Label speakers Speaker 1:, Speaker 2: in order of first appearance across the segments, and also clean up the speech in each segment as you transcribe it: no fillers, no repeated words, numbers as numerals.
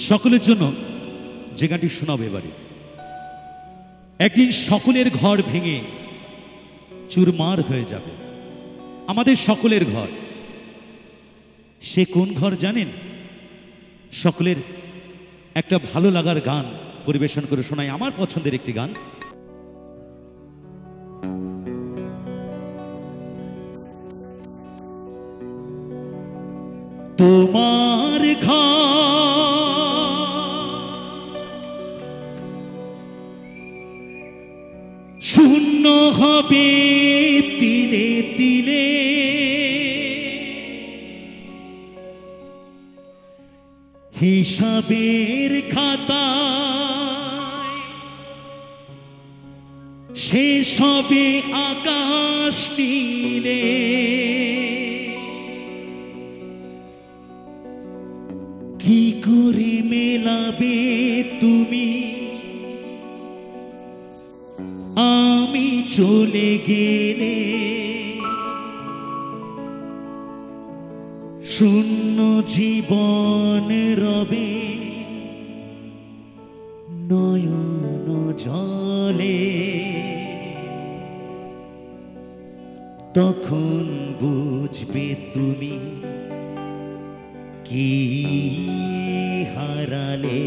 Speaker 1: সকলের জন্য যে গানটি শোনাবো এবারে। একদিন সকলের ঘর ভেঙে চুরমার হয়ে যাবে, আমাদের সকলের ঘর। সে কোন ঘর জানেন? সকলের একটা ভালো লাগার গান পরিবেশন করে শোনাই, আমার পছন্দের একটি গান। তোমার ঘর শূন্য হবে তিলে তিলে, হিসাবের খাতায় শেষ হবে আকাশ নীলে। কি করে মেলাবে তুমি আমি চলে গেলে? শূন্য জীবন রবে নয়ন জলে, তখন বুঝবে তুমি কি হারালে।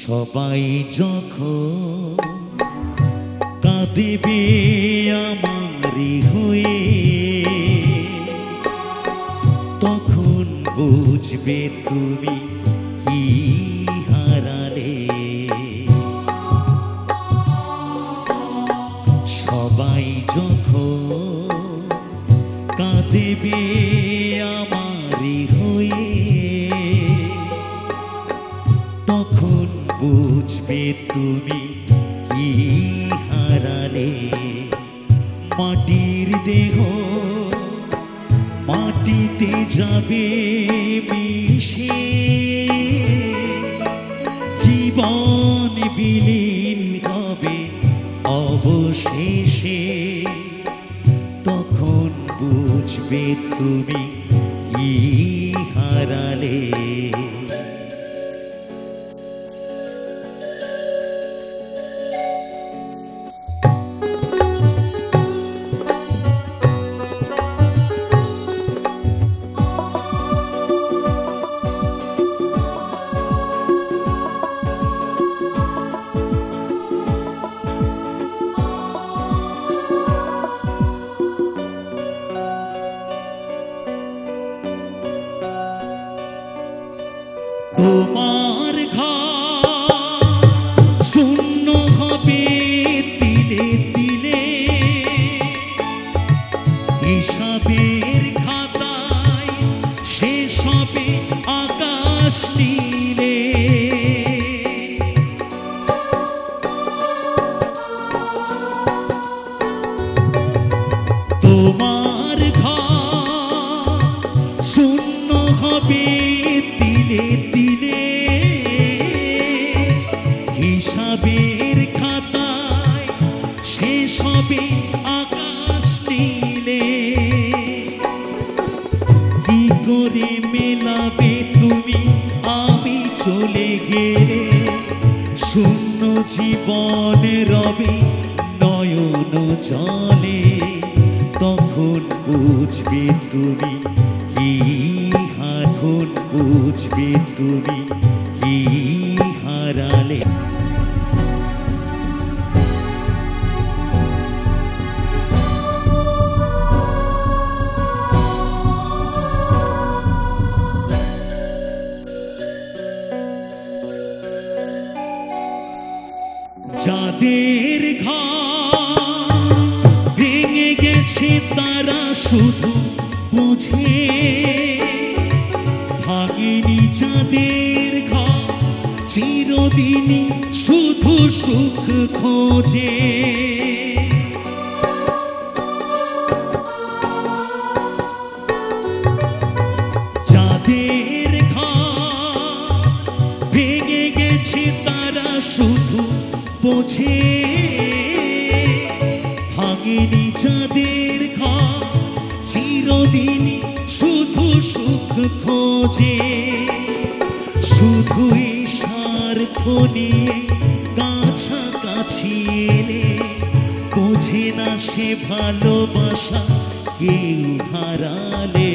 Speaker 1: সবাই যখন কাঁদিবে আমারই হয়ে, তখন বুঝবে তুমি কি হারালে। সবাই যখন কাঁদিবে আমারই হয়ে, তখন বুঝবে তুমি কি হারালে। মাটির দেহ মাটিতে যাবে মিশে, জীবন বিলীন হবে অবশেষে, তখন বুঝবে তুমি কি হারালে। তোমার ঘর শূন্য হবে তিলে তিলে, হিসাবের খাতায় শেষ হবে আকাশ নীলে। তোমার ঘর শূন্য হবে তিলে তিলে, হিসাবের খাতায় শেষ হবে আকাশ নীলে। কি করে মেলাবে তুমি আমি চলে গেলে? শূন্য জীবন রবে নয়ন জলে, তখন বুঝবে তুমি কি হারালে। বুঝবে তুমি কি হারালে। যাদের ঘর ভেঙে গেছে তারা শুধু বুঝে, ভাঙেনি যাদের ঘর চিরদিনই শুধু সুখ খোঁজে। যাদের ঘর ভেঙে গেছে তারা শুধু বোঝে, ভাঙেনি যাদের ঘর চিরদিনই শুধু খোঁজে, শুধুই স্বার্থ নিয়ে কাছাকাছি এলে বোঝে না সে ভালোবাসা কেউ হারালে।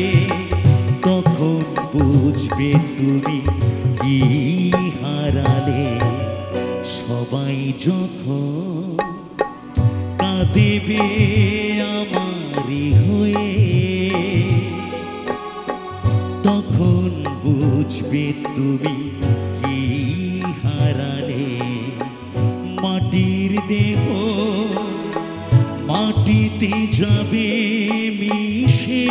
Speaker 1: তখন বুঝবে তুমি কি হারালে। সবাই যখন কাঁদেবে আমারই হয়ে, তখন বুঝবে তুমি কি হারালে। মাটির দেহ মাটিতে যাবে মিশে,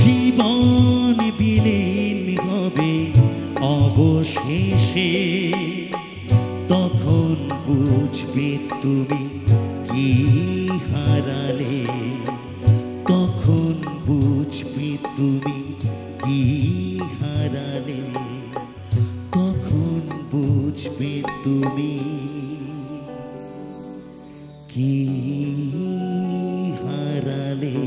Speaker 1: জীবন বিলীন হবে অবশেষে। তখন বুঝবে তুমি কি হারালে। তখন বুঝবে তুমি কি হারালে। তখন বুঝবে তুমি কি হারালে।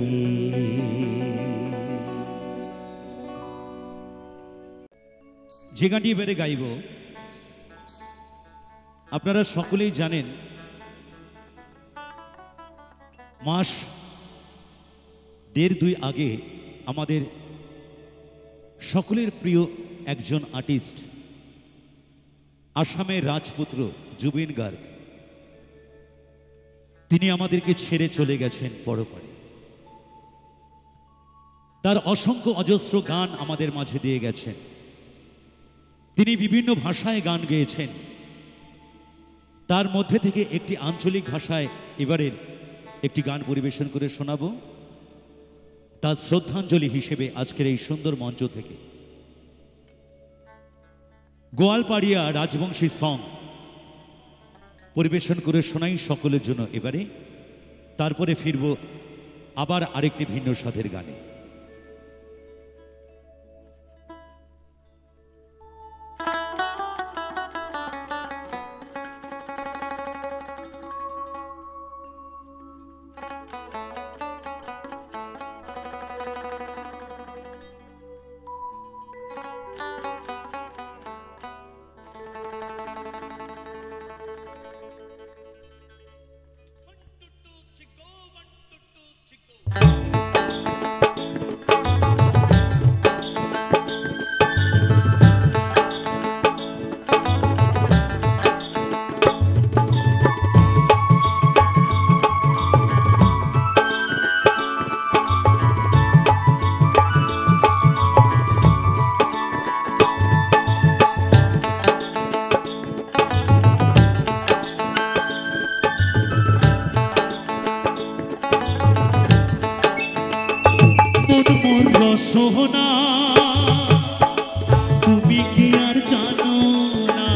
Speaker 1: যে গানটি এবারে গাইব আপনারা সকলেই জানেন, মাস দেড় দুই আগে আমাদের সকলের প্রিয় একজন আর্টিস্ট, আসামের রাজপুত্র জুবিন গার্গ, তিনি আমাদেরকে ছেড়ে চলে গেছেন পরপারে। তার অসংখ্য অজস্র গান আমাদের মাঝে দিয়ে গেছেন। তিনি বিভিন্ন ভাষায় গান গেয়েছেন, তার মধ্যে থেকে একটি আঞ্চলিক ভাষায় এবারের একটি গান পরিবেশন করে শোনাবো, তার শ্রদ্ধাঞ্জলি হিসেবে আজকের এই সুন্দর মঞ্চ থেকে। গোয়ালপাড়িয়া রাজবংশী সং পরিবেশন করে শোনাই সকলের জন্য এবারে। তারপরে ফিরব আবার আরেকটি ভিন্ন স্বাদের গানে। সোহনা তুমি কি আর জানো না,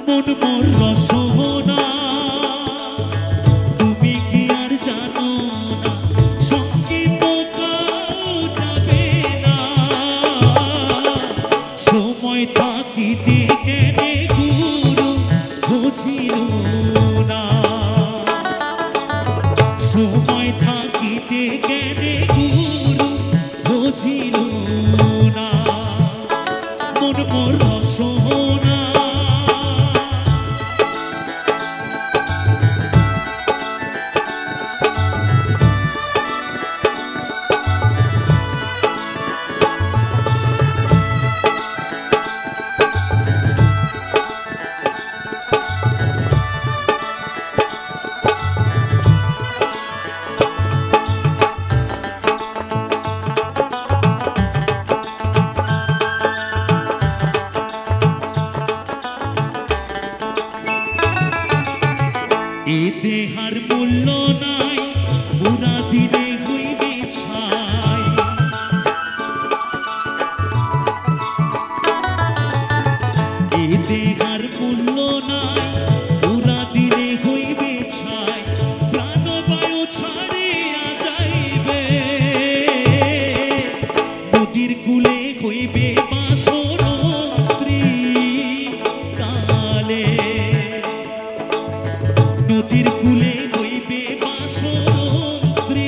Speaker 1: মন মোর রসোনা তুমি কি আর জানো না, সঙ্গীত কাউ যাবে না, সময় থাকিতে কেনে গুরু খুঁজিল না, সময় থাকিতে কেনে ছিল না, মন মোর রসোনা। এ দেহার মূল্য নাই, পুরা দিলে হইবে ছাই, এ দেহার মূল্য নাই, পুরা দিলে হইবে ছাই, প্রাণ বায়ু ছাড়িয়া যাইবে, নদীর কূলে হইবে বাসরন্ত্রী কালে, নদীর কূলে হইবে বাসরন্ত্রী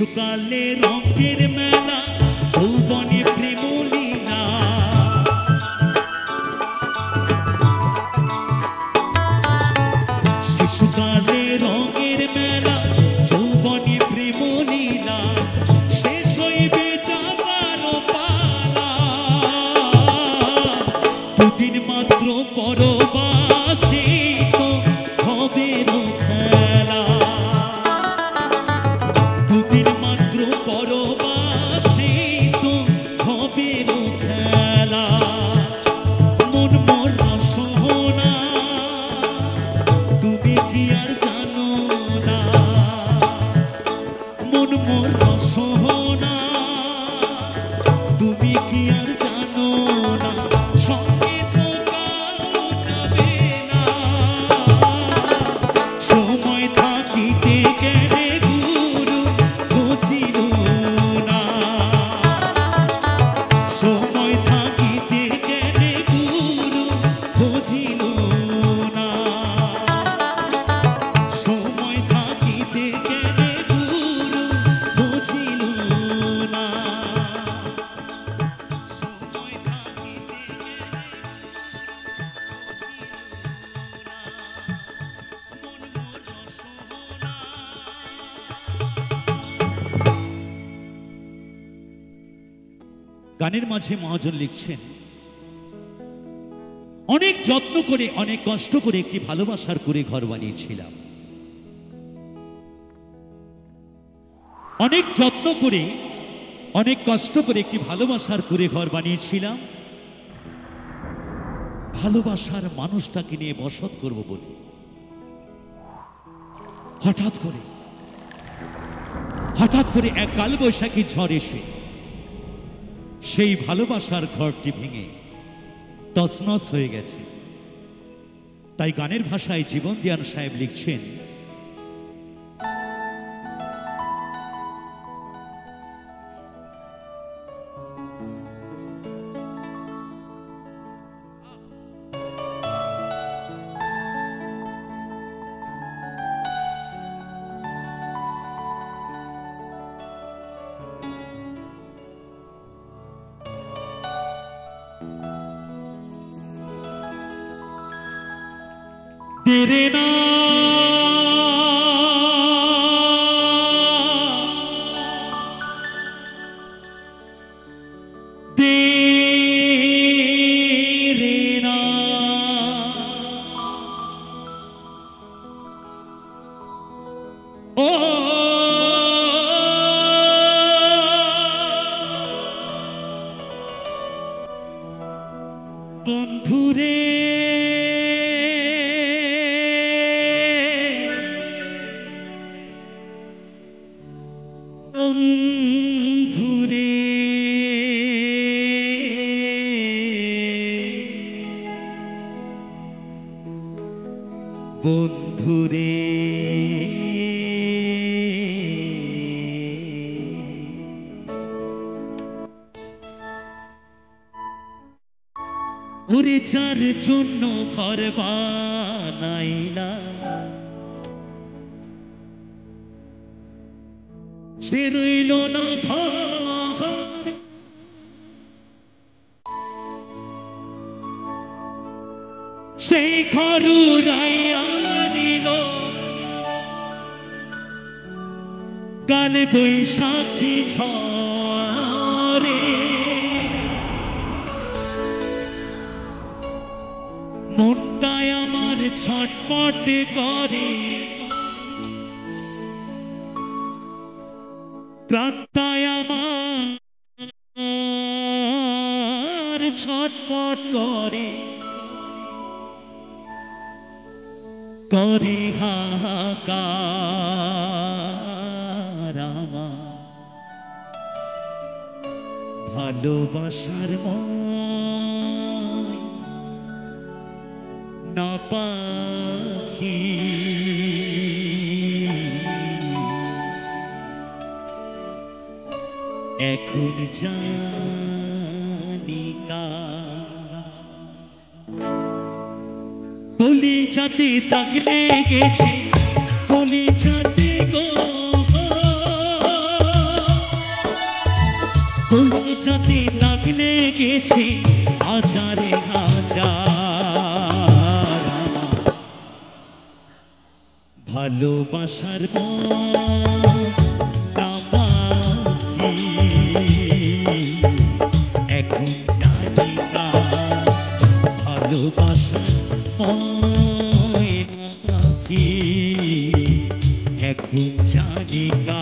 Speaker 1: শিশুকালে রঙের মেলা যৌবনে প্রেম লীলা শিশুকালে রঙের মেলা যৌবনে প্রেম লীলা শেষ হইবে যাবার পালা দুদিন মাত্র পরবাসী তো হবে খেলা দুদিন মাত্র পরবাসী তো হবে খেলা মন মোর রসনা তুমি কি আর জানো না মন মোর রসনা তুমি কি আর জানো না সঙ্গে তো কাউ যাবে না সময় থাকিতে গেলে গুরু বুঝিল না সময় থাকিতে গেলে গুরু বুঝিল না সময় থাকিতে গেলে গুরু বুঝিল না সময় থাকিতে গেলে মন মোর রসনা গানের মাঝে মহাজন লিখছেন অনেক যত্ন করে অনেক কষ্ট করে একটি ভালোবাসার করে ঘর বানিয়েছিলাম অনেক যত্ন করে অনেক কষ্ট করে একটি ভালোবাসার করে ঘর বানিয়েছিলাম ভালোবাসার মানুষটাকে নিয়ে বসত করব বলে হঠাৎ করে এক কালবৈশাখী ঝড় এসে সেই ভালোবাসার ঘরটি ভেঙে তছনছ হয়ে গেছে তাই গানের ভাষায় জীবন দিয়ান সাহেব লিখছেন तेरे বন্ধুরে বন্ধুরে বন্ধুরে ওরে যার জন্য ঘর বানাইলা সে রইল না ঘর সেই ঘর উড়াইয়া দিল কাল বৈশাখী ঝড়ে মনটাই আমার ছটপট করে প্রাণটাই আমার ছটপট করে করে হাহাকার আমার ভালোবাসার না পাখি এখন জানি কলি যাতে দাগ লেগেছে কলি যাতে গো যাতে দাগ লেগেছে হাজারে হাজার। ভালোবাসার নামাকি এখন জানি না, ভালোবাসার নামাকি এখন জানি না।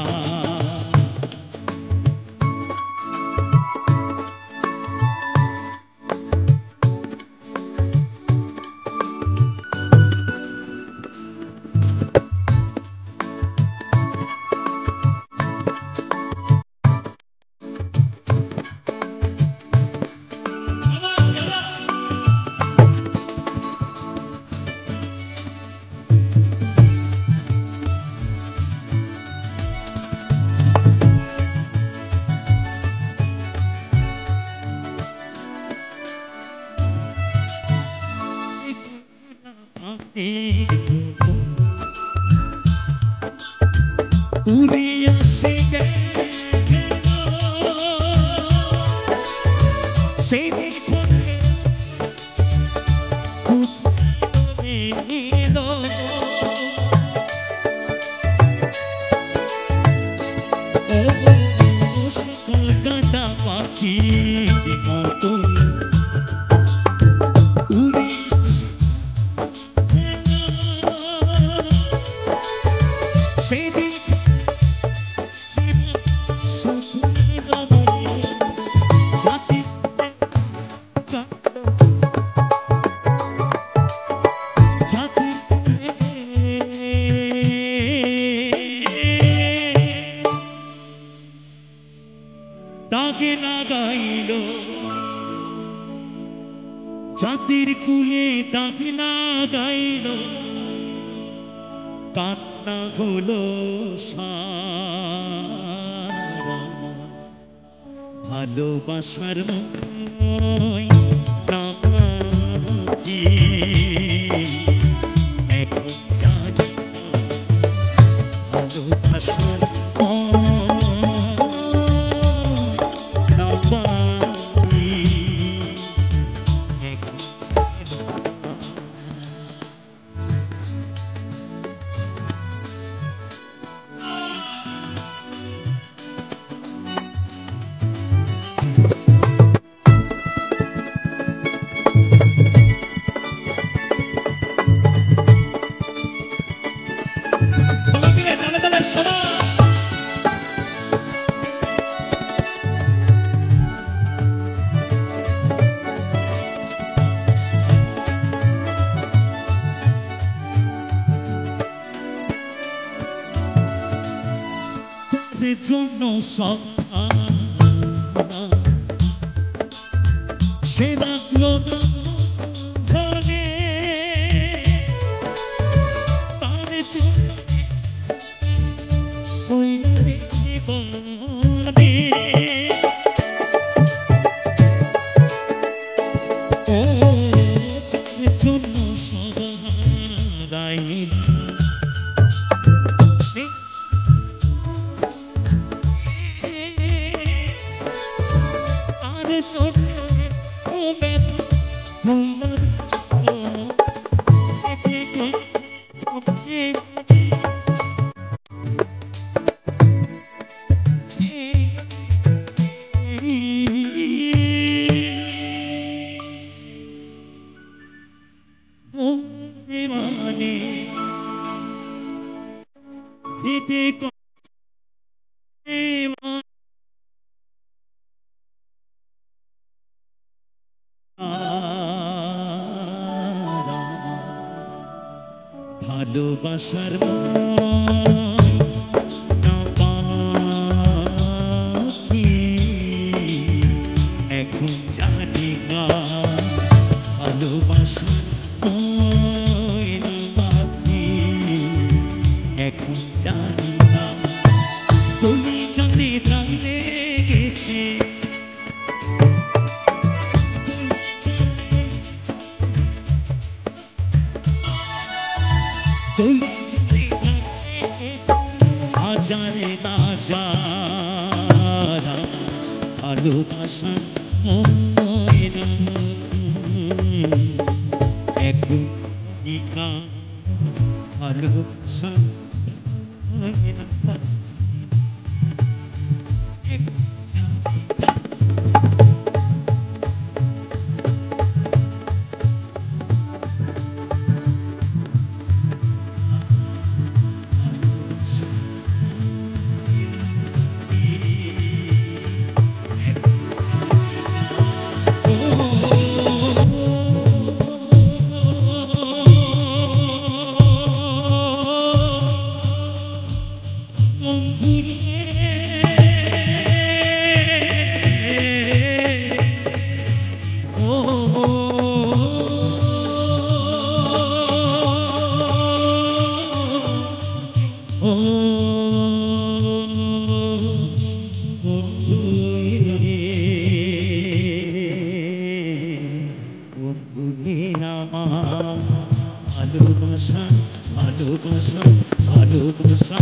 Speaker 1: উড়ে আসে গেল সেই এলো সকল কাটা পাখি মতো উড়ে সেদিন তাকে লাগাইল জাতির কুলে, তাকে লাগাইল কান্না হলো সারা। ভালোবাসার নামাকি এখন জানি না, ভালোবাসার নামাকি এখন সবাই মিলে তালে তালে শোনা। যাদের জন্য সব সে রাখলো না ধরে, তার জন্য জীবনে ও যাদের জন্য সবাই সে তার জন্য মানে ভালোবাসার নামাকি এখন জানি না, ভালোবাসার নামাকি এখন জানি না। তুমি জানতে দাগ লেগেছে হাজারে হাজার ভালোবাসা ময়না একদিকা ভালোবাসা ময়না ভালোবাসা ভালোবাসা ভালোবাসা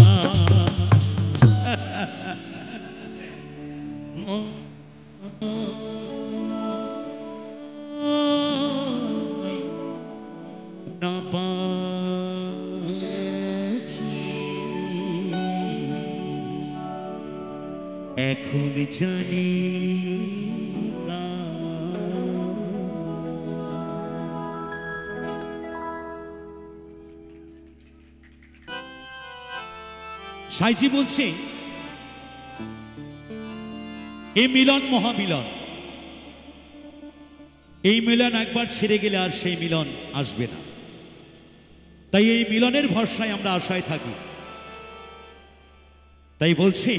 Speaker 1: এখন জানি না। সাইজি বলছে এই মিলন মহামিলন, এই মিলন একবার ছেড়ে গেলে আর সেই মিলন আসবে না। তাই এই মিলনের ভরসায় আমরা আশায় থাকি। তাই বলছি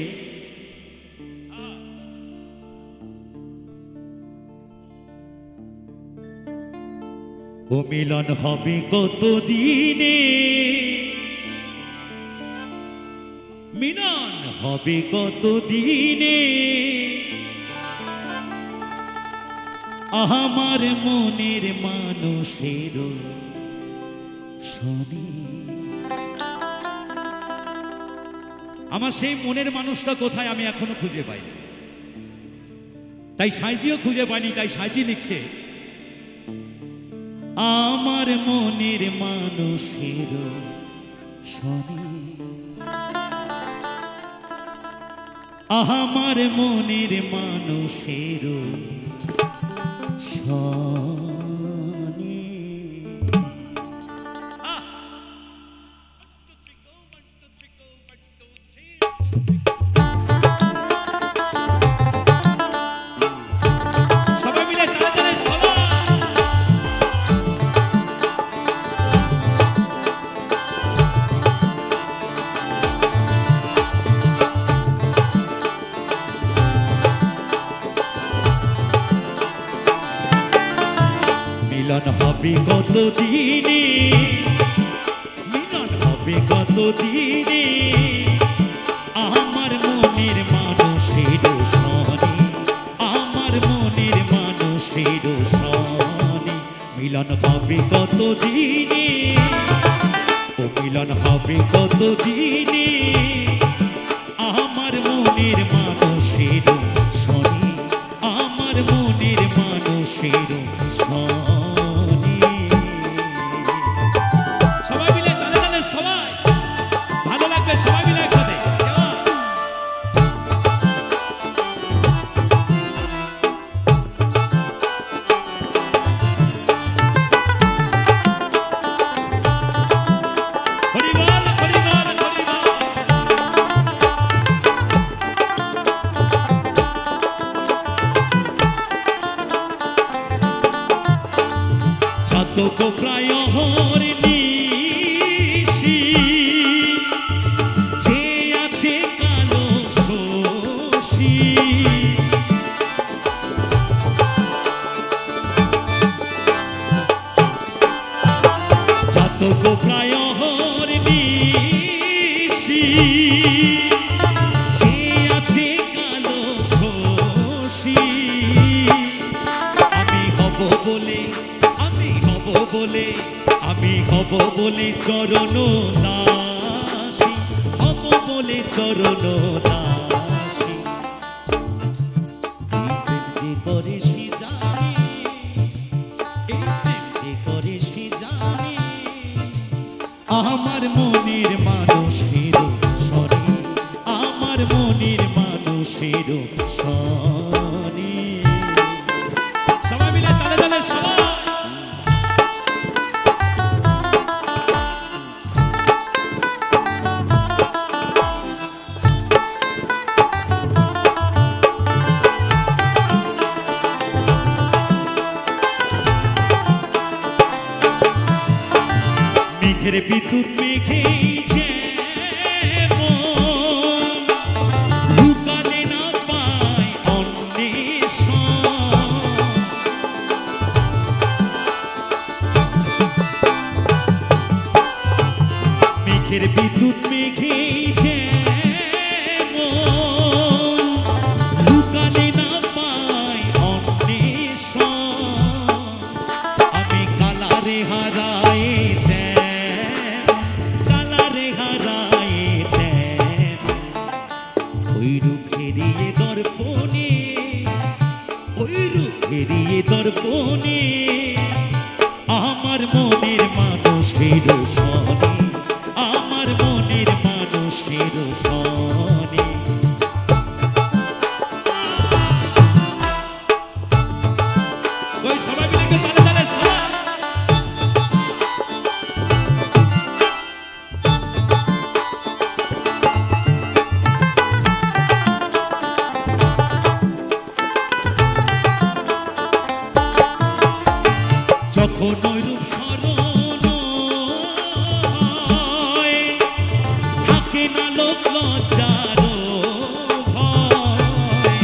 Speaker 1: ও মিলন হবে কত দিনে, মিলন হবে কত দিনে, আমার মনের মানুষের শোনে। আমার সেই মনের মানুষটা কোথায় আমি এখনো খুঁজে পাইনি। তাই সাইজিও খুঁজে পাইনি। তাই সাইজি লিখছে আমার মনের মানুষের শোনে, আমার মনের মানুষের শোনে। সবাই মিলে তাড়াতাড়ি সবাই মিলন হবে কত দিনে, মিলন হবে কত দিনে, আমার মনের মানুষের শোনে, আমার মনের মানুষের শোনে। মিলন হবে কত দিনে, ও মিলন হবে কত দিনে, আমার মনের মানুষের শোনে, আমার মনের মানুষের শোনে। সবাই মিলে তালে তালে সবাই ভালো লাগবে, সবাই মিলে একসাথে। তো প্রায় হরিণী যে আছে কালো শশী, চাতক প্রায় হরিণী যে আছে কালো শশী। আমি হব বলে, আমি হব বলে, আমি হব বলে চরণ দাসী, হব বলে চরণ দাসী। আমার মনের মানুষের সনে, আমার মনের মানুষের সনে। সবাই মিলে তালে তালে সবাই। মেঘের বিদ্যুৎ মেঘে লুকালে না পায় অন্বেষণ। মেঘের বিদ্যুৎ মেঘে লুকালে না পায় অন্বেষণ। আমি কালারে হারায় দর্পণে আমার মনের মানুষের সনে, আমার মনের মানুষের সনে। সবাই মিলে তালে তালে সবাই। যখন ঐরূপ স্মরণ হয়, থাকে না লোক লজ্জার ভয়।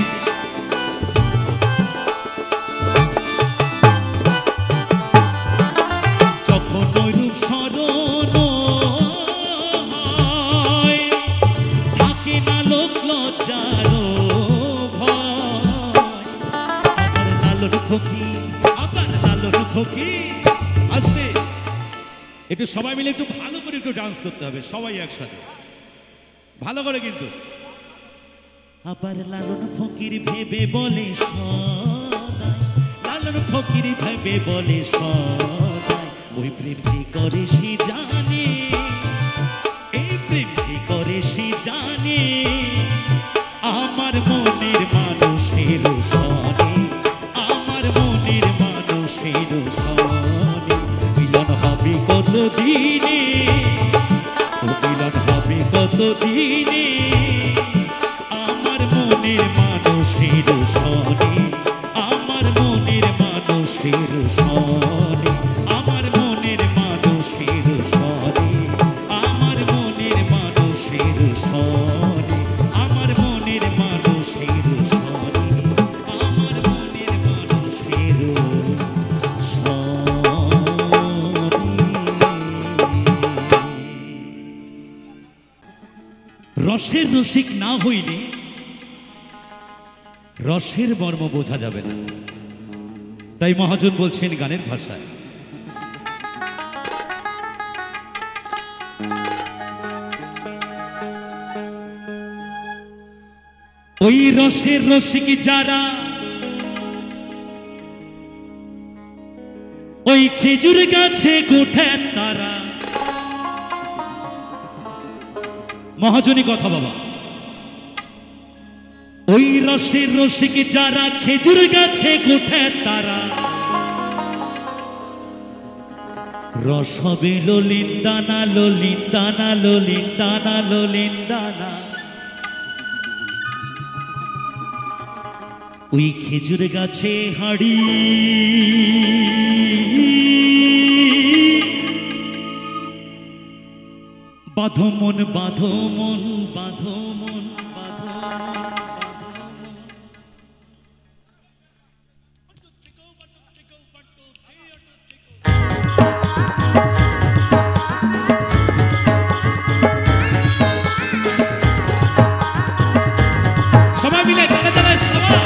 Speaker 1: যখন ঐরূপ স্মরণ হয়, থাকে না লোক লজ্জার ভয়। আমার লালন ফকির, আমার লালন ফকির। আসবে একটু সবাই মিলে একটু ভালো করে একটু ডান্স করতে হবে, সবাই একসাথে ভালো করে কিন্তু। আবার লালন ফকির ভেবে বলে সদাই, লালন ফকির ভেবে বলে সদাই, ওই প্রেম যে করে সে জানে, এই প্রেম যে করে সে জানে। আমার মনের মানুষের সনে, আমার মনের মানুষের সনে। মিলন হবে কত দিনে, মিলন হবে কত দিনে। আমার মনের মানুষের সনে, আমার মনের মানুষের সনে, আমার মনের মানুষের সনে, আমার মনের মানুষের সনে, আমার মনের মানুষের সনে, আমার মনের মানুষের রসের রসিক না হইলে রসের মর্ম বোঝা যাবে না। তাই মহাজন বলছেন গানের ভাষায়, ওই রসের রসিক যারা, ওই খেজুর গাছে গোঠেন তারা। মহাজনী কথা বাবা, ওই রসের রসিক যারা, খেজুর গাছে গোঠেন তারা। রস হবে ললিন দানা, ললিন দানা, ললিন দানা, ললিন দানা। ওই খেজুর গাছে হাড়ি, বাঁধো মন, বাঁধো মন, বাঁধো মন, বাঁধো মন। সবাই মিলে তালে তালে সবাই।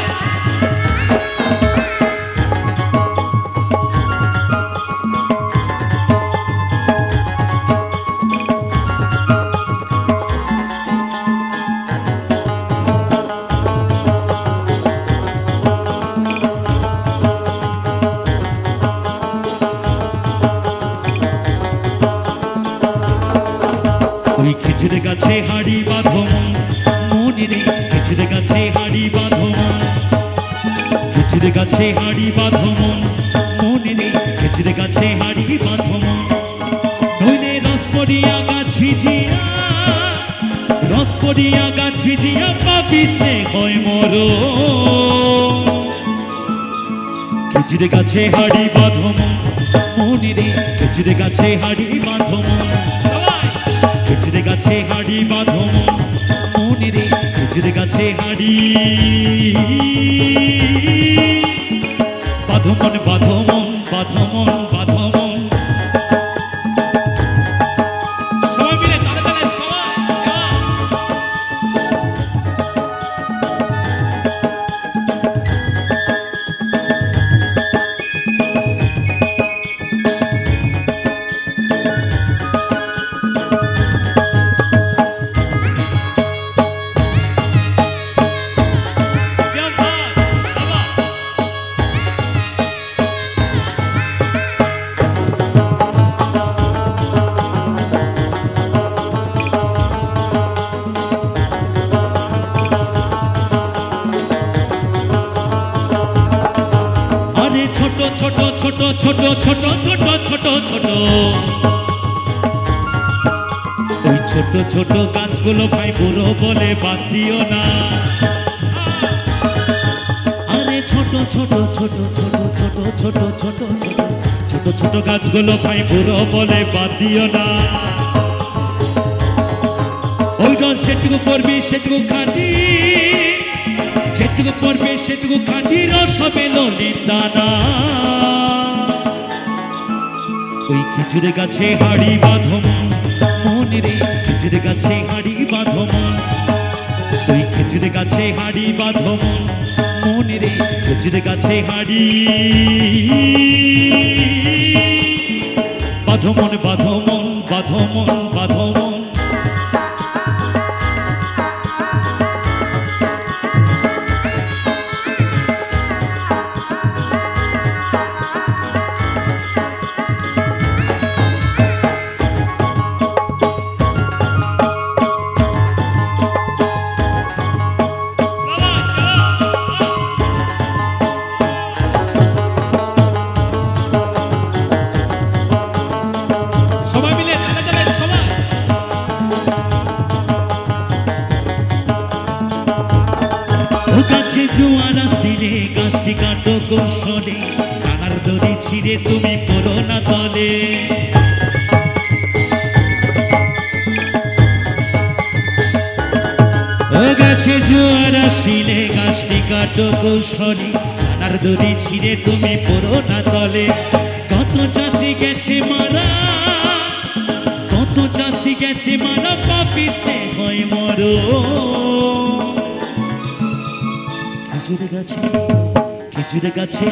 Speaker 1: ওই খেজুর গাছে হাড়ি বাঁধো মন, মনে রে খেজুর গাছে হাড়ি বাঁধো মন, খেজুর গাছে হাড়ি বাঁধো মন, মনে রে খেজুর গাছে হাড়ি বাঁধো মন। নইলে রস পড়িয়া গাছ ভিজিয়া, রস পড়িয়া গাছ ভিজিয়া পাপিসে হয় মরণ। খেজুর গাছে হাড়ি বাঁধো মন, মনে রে খেজুর গাছে হাড়ি বাঁধো মন, খেজুর গাছে হাড়ি বাঁধো মন, মনে রে খেজুর গাছে হাড়ি বাঁধো মন, বাঁধো মন, বাঁধো মন, বাঁধো মন। সবাই মিলে তালে তালে সবাই ছোট ছোট ছোট ছোট ছোট ছোট ছোট ছোট ওই ছোট ছোট গাছগুলো ভাই বুড়ো বলে বাদ দিও না। আরে ছোট ছোট ছোট ছোট ছোট ছোট ছোট ছোট ছোট ছোট গাছগুলো ভাই বুড়ো বলে বাদ দিও না। ওই রস সেটুকু পড়বি সেটুকু খাটি, যেটুকু পড়বে সেটুকু খাঁটি রস পেলো নিন্দানা। ওই খেজুর গাছে হাড়ি বাঁধো মন, মনে রে খেজুর গাছে হাড়ি বাঁধো মন, ওই খেজুর গাছে হাড়ি বাঁধো মন, মনে রে খেজুর গাছে হাড়ি বাঁধো মন, বাঁধো মন, বাঁধো মন, বাঁধো মন। গাছে জোয়ার আসিলে গাছটি কাটো কৌশলে, টানার দড়ি ছিঁড়ে তুমি পড়ো না তলে। ও গাছে জোয়ার আসিলে গাছটি কাটো কৌশলে, টানার দড়ি ছিঁড়ে তুমি পড়ো না তলে। কত চাষি গেছে মারা, কত চাষি গেছে মারা, পাপিসে হয় মরণ। খেজুর গাছে খেজুর গাছে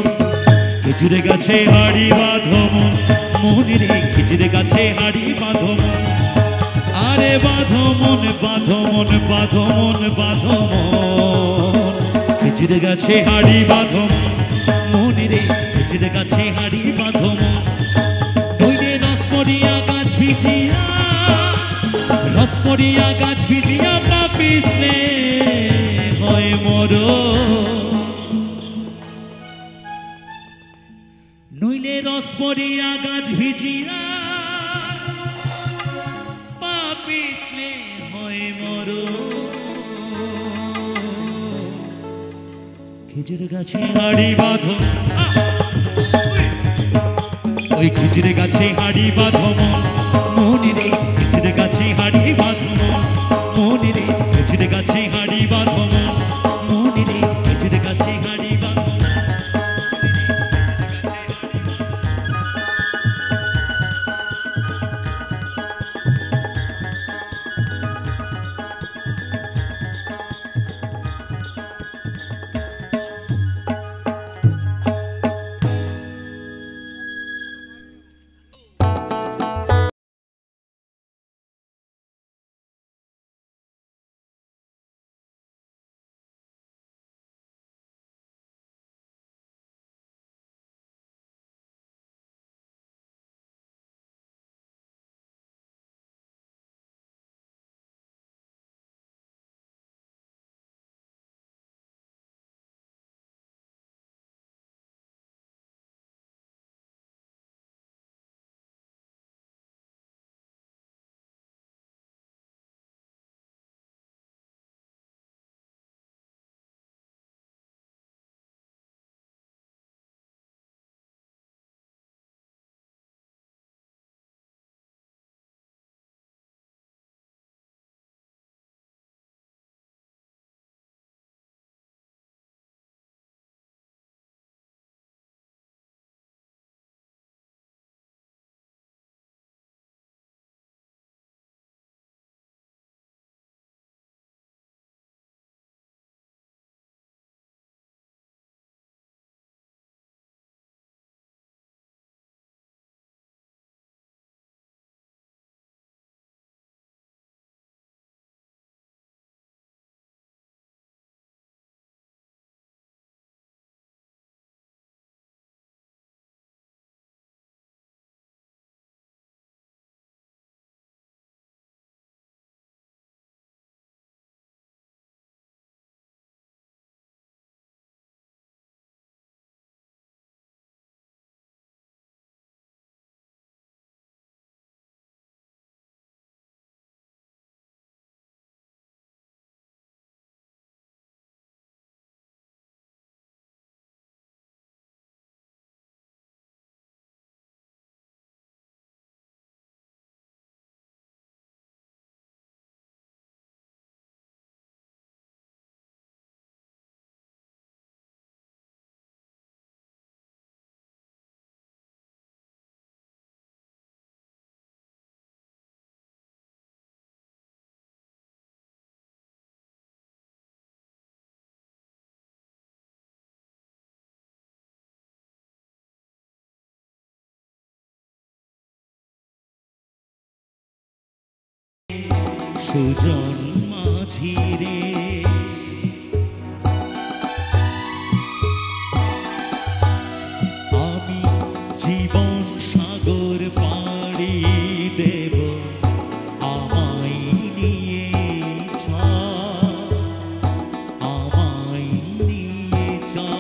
Speaker 1: খেজুর গাছে হাড়ি বাঁধো মন, মনে রে খেজুর গাছে হাড়ি বাঁধো মন। আরে বাঁধো মন, বাঁধো মন, বাঁধো মন, বাঁধো মন। খেজুর গাছে হাড়ি বাঁধো মন, মনে রে খেজুর গাছে হাড়ি বাঁধো মন। নইলে রস পড়িয়া গাছ ভিজিয়া, রস পড়িয়া গাছ ভিজিয়া পাপিসলে হয় মরণ। নইলে রস পড়িয়া গাছ ভিজিয়া পাপিসলে হয় মরণ। খেজুর গাছে হাড়ি বাঁধো, ওই খেজুর গাছে হাড়ি বাঁধো মন, মনে রে খেজুর গাছে হাড়ি বাঁধো মন, মনে রে খেজুর গাছে হাড়ি বাঁধো মন, মনে রে খেজুর গাছে হাড়ি বাঁধো। সুজন মাঝি রে। আমি জীবন সাগর পাড়ি দেব, আমায় নিয়ে চল, আমায় নিয়ে চল।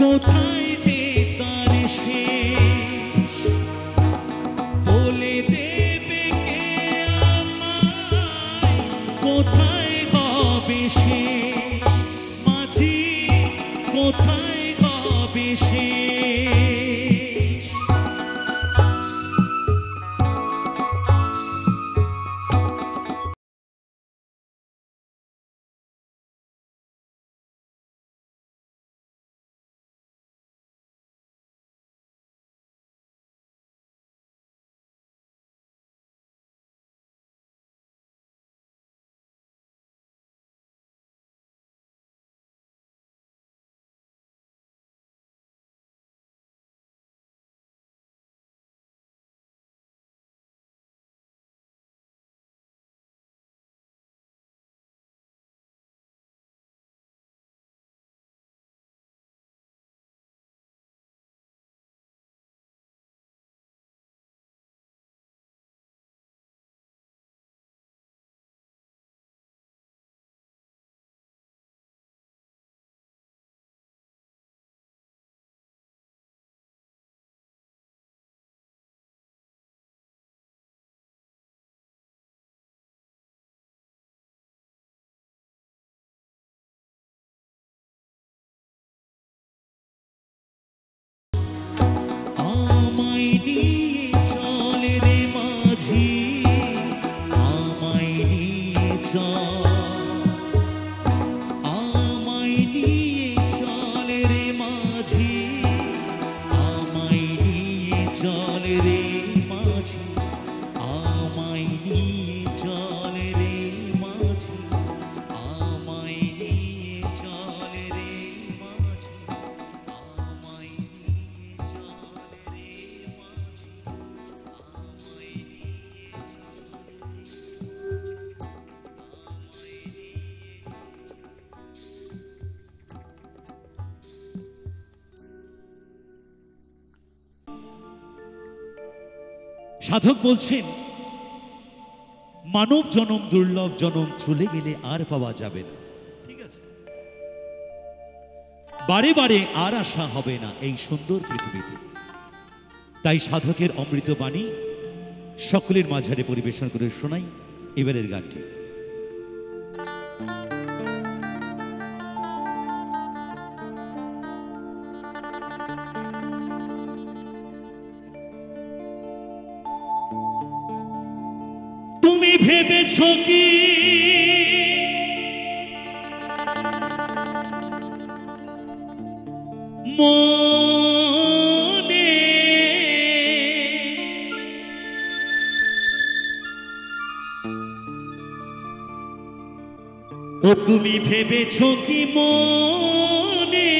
Speaker 1: কোথায় যে তার শেষ, বলে দেবে কে আমায়, কোথায় হবে শেষ মাঝি, কোথায় হবে শেষ। আমায় নিয়ে চল রে মাঝি, আমায় নিয়ে চল, আমায় নিয়ে চল রে মাঝি, আমায় নিয়ে চল রে মাঝি, আমায় নিয়ে চল রে মাঝি, আমায় নিয়ে চল রে মাঝি, আমায় নিয়ে চল রে মাঝি, আমায় নিয়ে সাধক বলছেন মানব জনম দুর্লভ জনম, চলে গেলে আর পাওয়া যাবে না। ঠিক আছে, বারে বারে আর আসা হবে না এই সুন্দর পৃথিবীতে। তাই সাধকের অমৃত বাণী সকলের মাঝারে পরিবেশন করে শোনাই এবারের গানটি। তুমি ভেবেছ কি মনে, ও তুমি ভেবেছ কি মনে,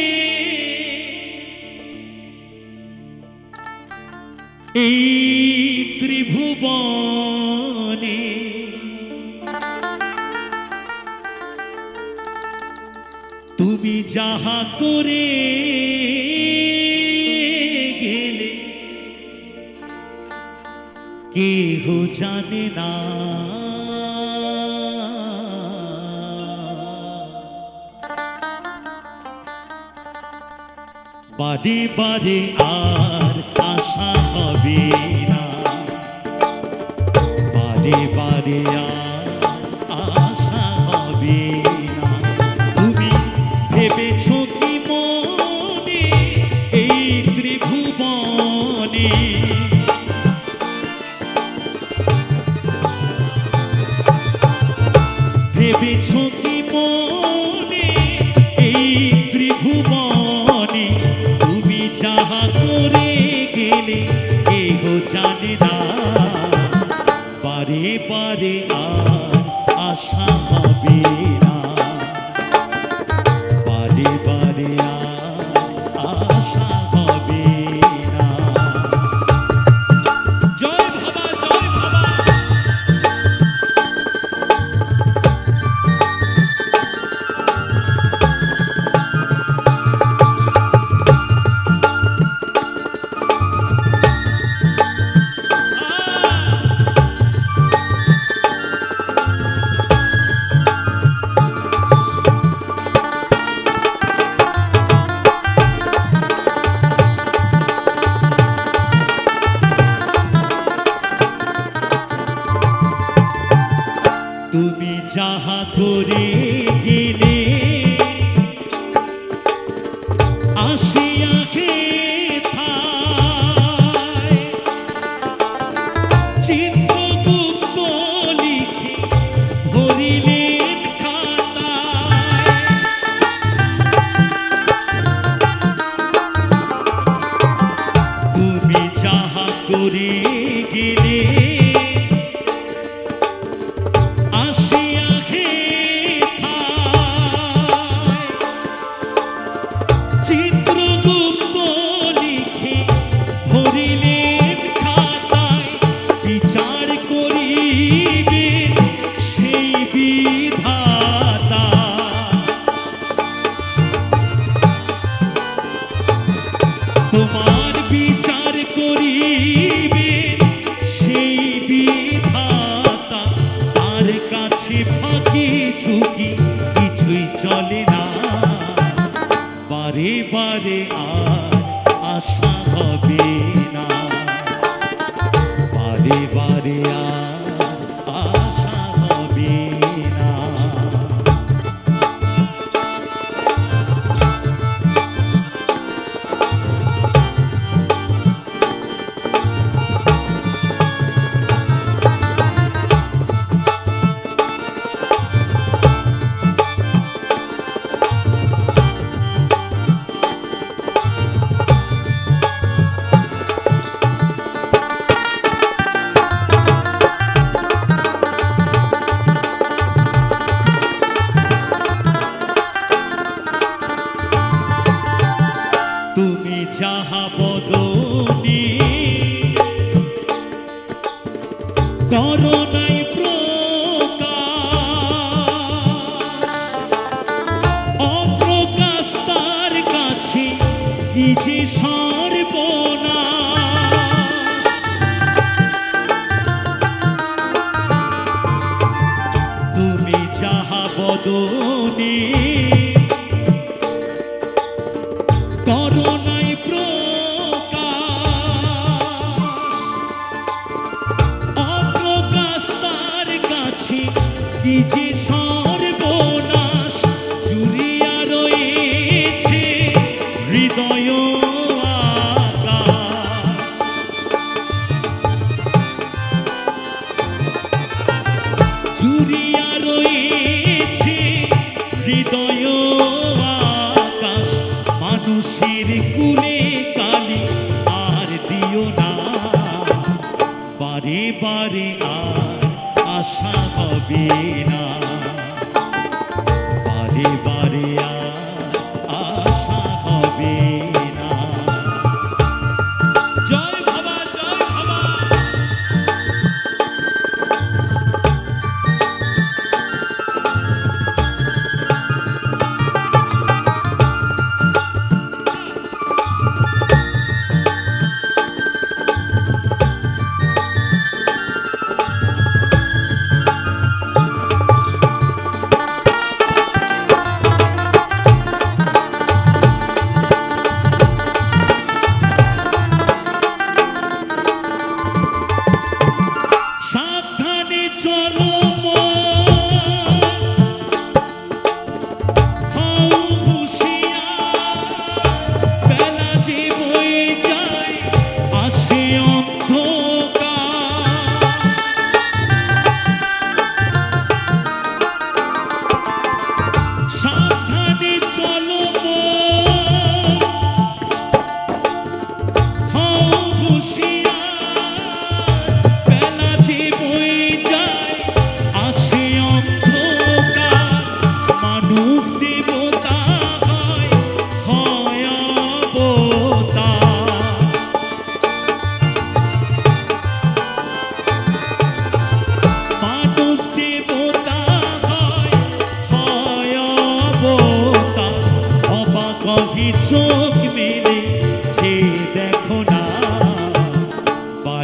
Speaker 1: এই ত্রিভুবনে তুমি যাহা করে গেলে কেহ জানে না, বারে বারে আর আশা হবে না, বারে বারে আর আশা হবে না। তুমি ভেবেছ কি মনে, এই ত্রিভুবনে কেহ জানে না, বারে বারে আর আশা হবে না, বারে বারে আর আশা হবে না। জয় বাবা, জয় বাবা। তুমি যাহা করে গেলে আসিয়া হেথায়, চিত্রগুপ্ত লিখে ভরিলেন খাতায়। তুমি যাহা করে গেলে চিত্রগুপ্ত লিখে ভরিলেন খাতায়, বিচার করিবেন সেই বিধাতা। তোমার বিচার করিবেন সেই বিধাতা, তার কাছে ফাঁকি ঝুঁকি কিছুই চলে না, বারে বারে আর আশা হবে না, বারে বারে আর আশা হবে না। তুমি যাহা বদনে করো নাই প্রকাশ, অপ্রকাশ তার কাছে কি যে সর্বনাশ। তুমি যাহা বদনে করো নাই প্রকাশ, অপ্রকাশ তার কাছে কি যে সর্বনাশ। জুড়িয়া রয়েছে হৃদয় আকাশ, জুড়িয়া রয়েছে হৃদয় আকাশ। মানুষের কুলে কালি আর দিও না, বারে বারে আর আশা হবে না, বারে বারে আর আশা হবে না। জয় বাবা, জয় বাবা।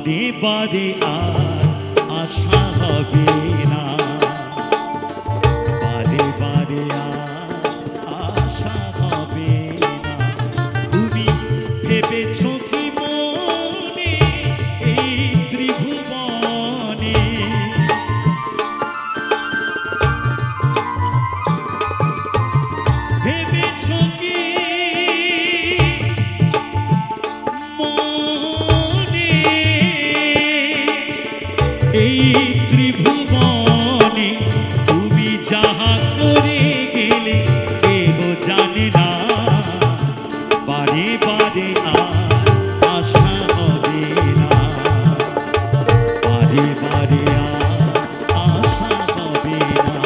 Speaker 1: বারে বারে আর আশা হবে না, বারে বারে আর আশা হবে না। তুমি ভেবেছ কি মনে এই ত্রিভুবনে, ভেবেছ কি মনে এই ত্রিভুবনে তুমি যাহা করে গেলে কেহ জানে না, বারে বারে আর আশা হবে না, বারে বারে আর আশা হবে না,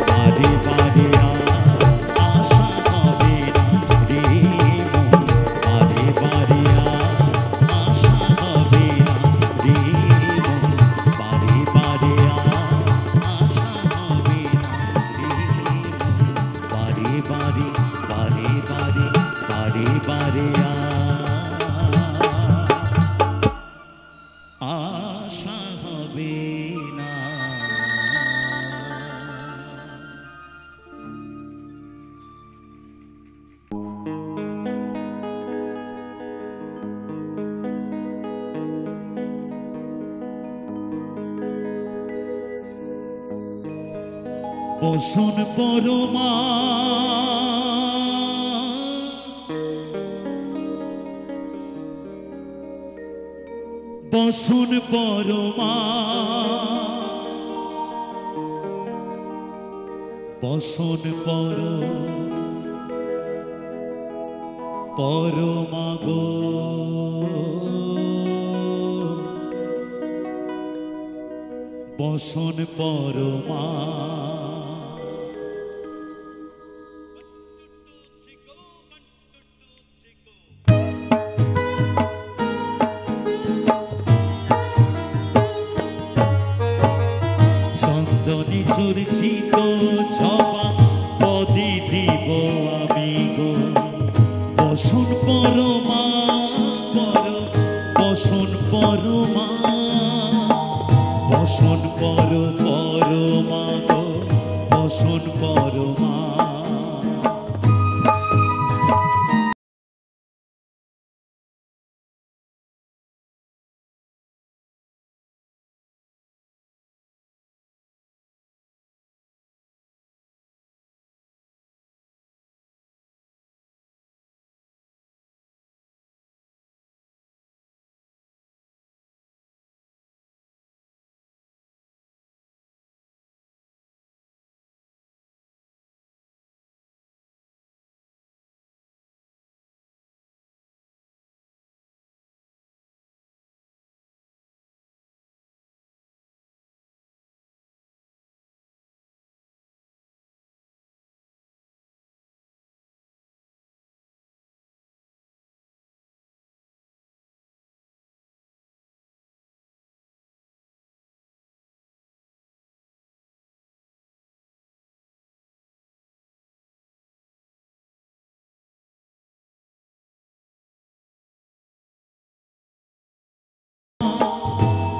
Speaker 1: বারে বারে আর আশা হবে না রে মন, বারে বারে আর আশা হবে না রে মন, বারে বারে আর আশা হবে না রে মন, বারে বারে বারে বারে বারে বারে আশা হবে না। বসন পরমা বসন পরমা বসন পরমা গো, বসন পরমা চন্দনে চর্চিত জবা পদে দিব আমি গো, বসন পরমা বসন পরমা বসন পরমা গো, বসন পরমা।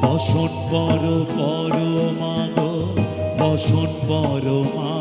Speaker 1: বসন পরমা গো, বসন পরমা।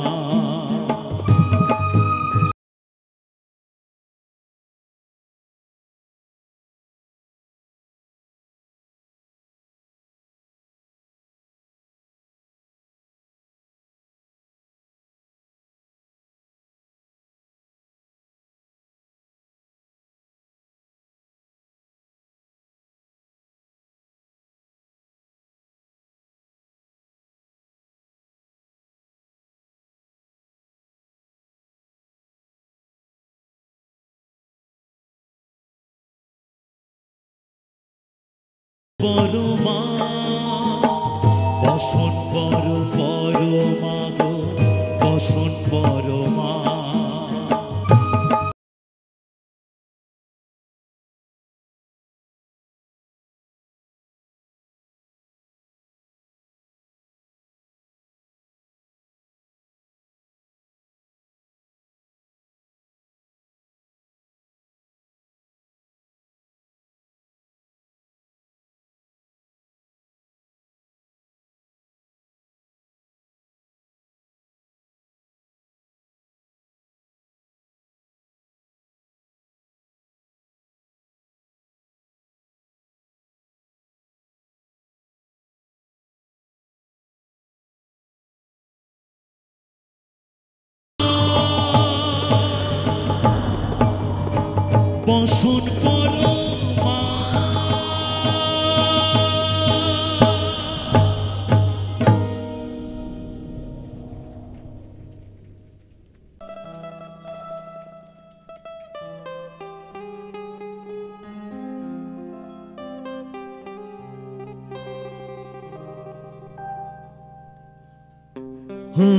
Speaker 1: হো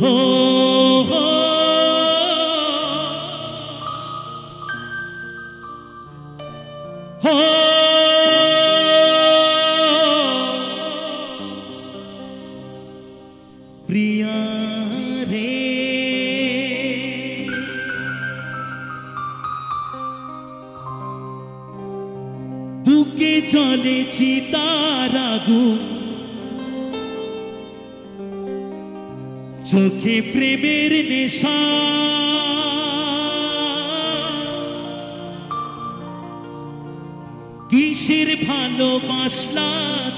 Speaker 1: হো হো হো প্রিয়া রে বুকে চলে চিতার আগুন চোখে প্রেমের নেশা কিসের ভালোবাসলা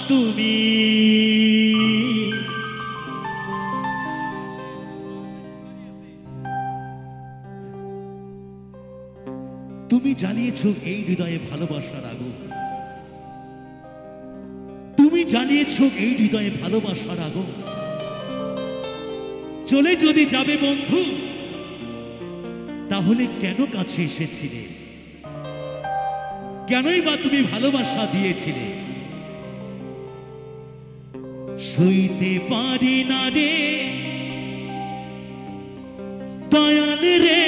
Speaker 1: তুমি তুমি জ্বালিয়েছ এই হৃদয়ে ভালোবাসার আগুন তুমি জ্বালিয়েছ এই হৃদয়ে ভালোবাসার আগুন চলে যদি যাবে বন্ধু তাহলে কেন কাছে এসেছিলে কেনই বা তুমি ভালোবাসা দিয়েছিলে সইতে পারি না রে দয়াল রে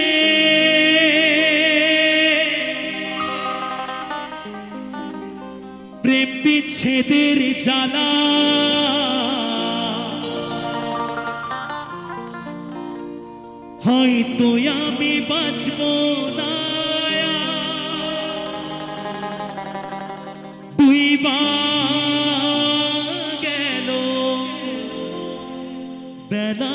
Speaker 1: প্রেম বিচ্ছেদের জ্বালা হয়তো আমি বাঁচব না ডুইবা গেল বেলা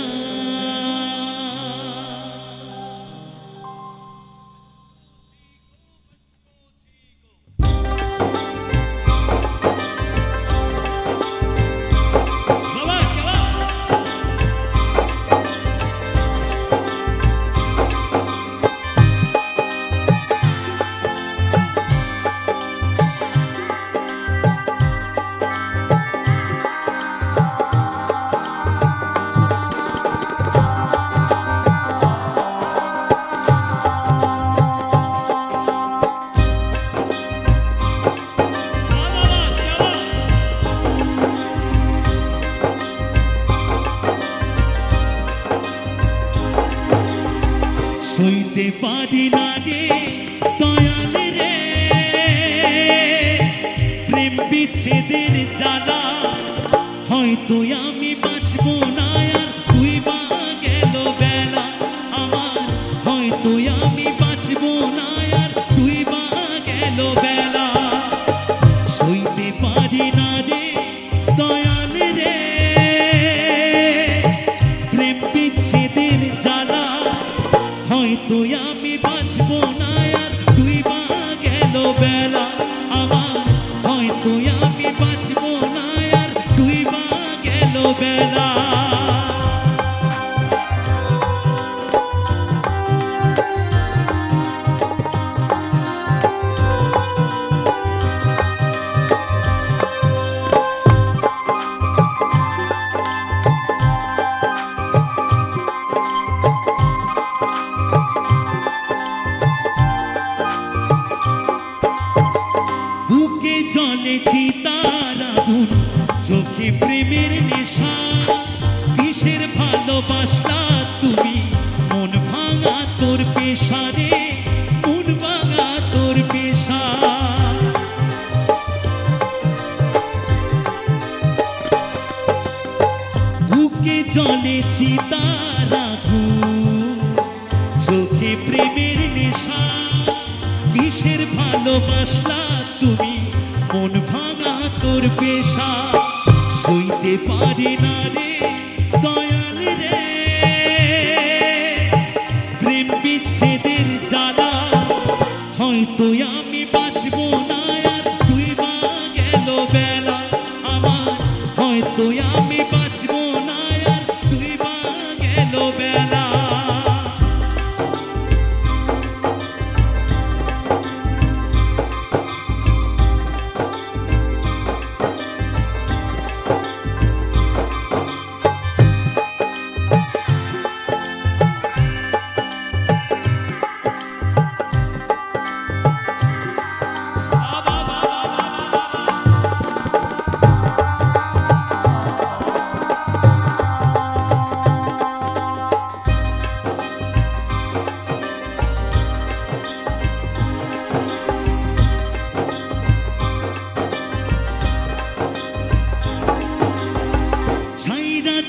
Speaker 1: সইতে পারি না রে দয়াল রে প্রেম বিচ্ছেদের জ্বালা হয়তো আমি বাঁচব না আর তুই বা গেল বেলা আমার হয়তো আমি বাঁচব না আর তুই বা গেল বেলা সইতে পারি না রে দয়াল রে প্রেম বিচ্ছেদের জ্বালা হয়তো আমি বাঁচব না আর তুই বা গেল বেলা আমার হয়তো আমি বাঁচব না আর তুই বা গেল বেলা জলে চিতার আগুন চোখে প্রেমের নেশা কিসের ভালোবাসলা তুমি মন ভাঙা তোর পেশা রে মন ভাঙা তোর পেশা বুকে জলে চিতার আগুন চোখে প্রেমের নেশা কিসের ভালোবাসলা তুমি মন ভাঙা তোর পেশা সইতে পারি না রে দয়াল রে প্রেম বিচ্ছেদের জ্বালা হয়তো আমি বাঁচব না আর তুই বা গেল বেলা আমার হয়তো আমি বাঁচব না আর তুই বা গেল বেলা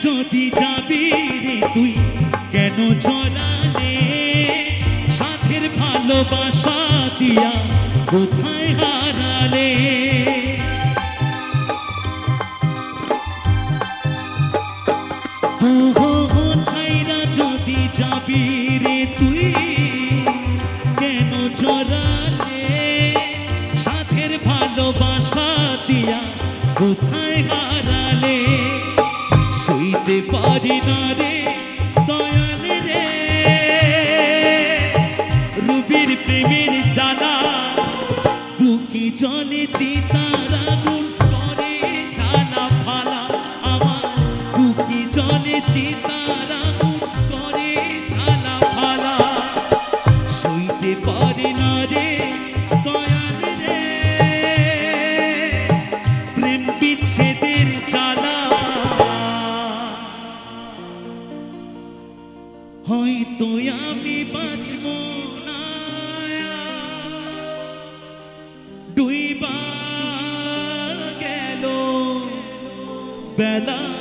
Speaker 1: যদি যাবি রে তুই কেন জড়ালে সাথের ভালোবাসা দিয়া কোথায় হারালে ছাইরা যদি যাবি রে তুই কেন জড়ালে সাথের ভালোবাসা দিয়া কোথায় হারালে সইতে পারি না রে দয়াল রে রুবির প্রেমের জ্বালা বুকে জলে চিতার আগুন করে ঝালা ফালা আমার বুকে জলে চিতার আগুন করে ঝালা ফালা সইতে পারি না রে দয়াল রে প্রেম বিচ্ছেদের জ্বালা হয়তো আমি বাঁচব না ডুইবা গেল বেলা